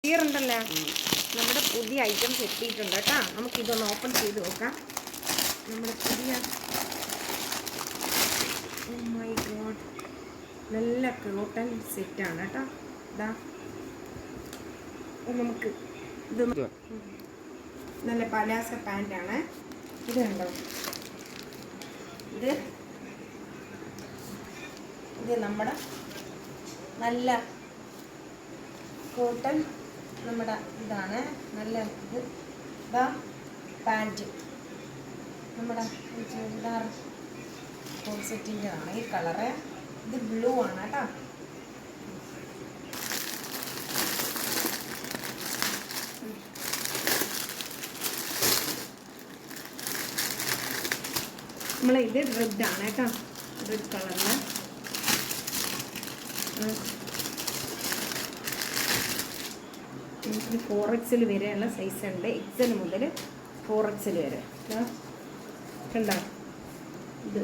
Clear ഉണ്ടല്ലോ. നമ്മുടെ പുതിയ ഐറ്റംസ് എത്തിയിട്ടുണ്ട് കേട്ടോ. നമുക്കിതൊന്ന് ഓപ്പൺ ചെയ്ത് നോക്കാം. നമ്മുടെ പുതിയ ഓ മൈ ഗോഡ് നല്ല കോട്ടൺ സെറ്റാണ് കേട്ടോ. ഇതാ നമുക്ക് ഇത് നല്ല പലാസ പാൻറ്റാണ്. ഇത് കണ്ടോ, ഇത് നമ്മുടെ നല്ല കോട്ടൺ നമ്മുടെ ഇതാണ്. നല്ല ഇത് ഇതാ പാൻറ്റ് നമ്മുടെ ചുരിദാർ കോട്ട് സെറ്റിൻ്റെതാണ്. ഈ കളറ് ഇത് ബ്ലൂ ആണ് കേട്ടോ. ഇത് റെഡാണ് കേട്ടോ, റെഡ് കളറിൽ. 4XL വരെയുള്ള സൈസ് ഉണ്ട്. XL മുതൽ 4XL വരെ കണ്ടോ. ഇത്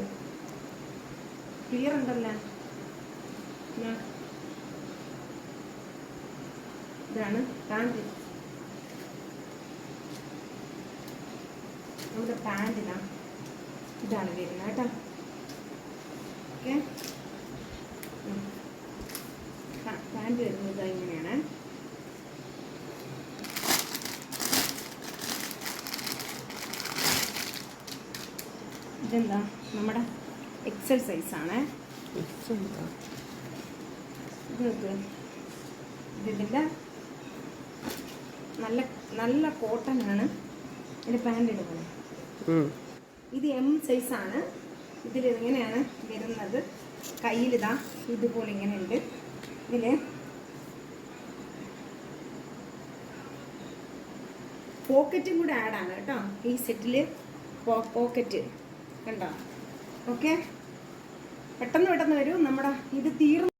ക്ലിയർ ഉണ്ടല്ലോ. ഇതാണ് പാൻറ്. നമ്മുടെ പാൻറ്റിനാണ് ഇതാണ് വരുന്നത് കേട്ടോ. ഓക്കെ, പാൻറ് വരുന്നത് ഇങ്ങനെയാണ്. ഇതെന്താ നമ്മുടെ XL സൈസാണ്. ഇതിൻ്റെ നല്ല നല്ല കോട്ടൺ ആണ് ഇതിൻ്റെ പാൻറ് എടുക്കുന്നത്. ഇത് M സൈസാണ്. ഇതിൽ ഇങ്ങനെയാണ് വരുന്നത്. കയ്യിലിതാ ഇതുപോലെ ഇങ്ങനെ ഉണ്ട്. ഇതിൽ പോക്കറ്റും കൂടെ ആഡാണ് കേട്ടോ. ഈ സെറ്റിൽ പോക്കറ്റ് കണ്ടോ. ഓക്കെ, പെട്ടെന്ന് വരും. നമ്മുടെ ഇത് തീർന്നു.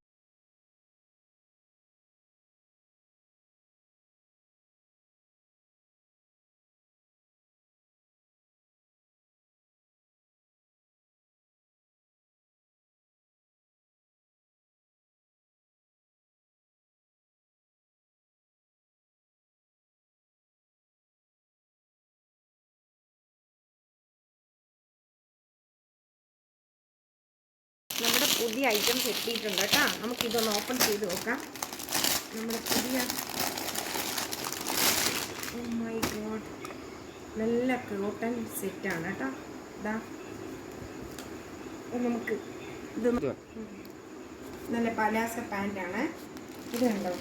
നമ്മുടെ പുതിയ ഐറ്റംസ് എത്തിയിട്ടുണ്ട് കേട്ടോ. നമുക്കിതൊന്ന് ഓപ്പൺ ചെയ്ത് നോക്കാം. നമ്മുടെ പുതിയ ഓ മൈ ഗോഡ് നല്ല കോട്ടൺ സെറ്റാണ് കേട്ടോ. ഇതാ നമുക്ക് ഇത് നല്ല പലാസ പാൻറ്റാണ്. ഇത് കണ്ടോ.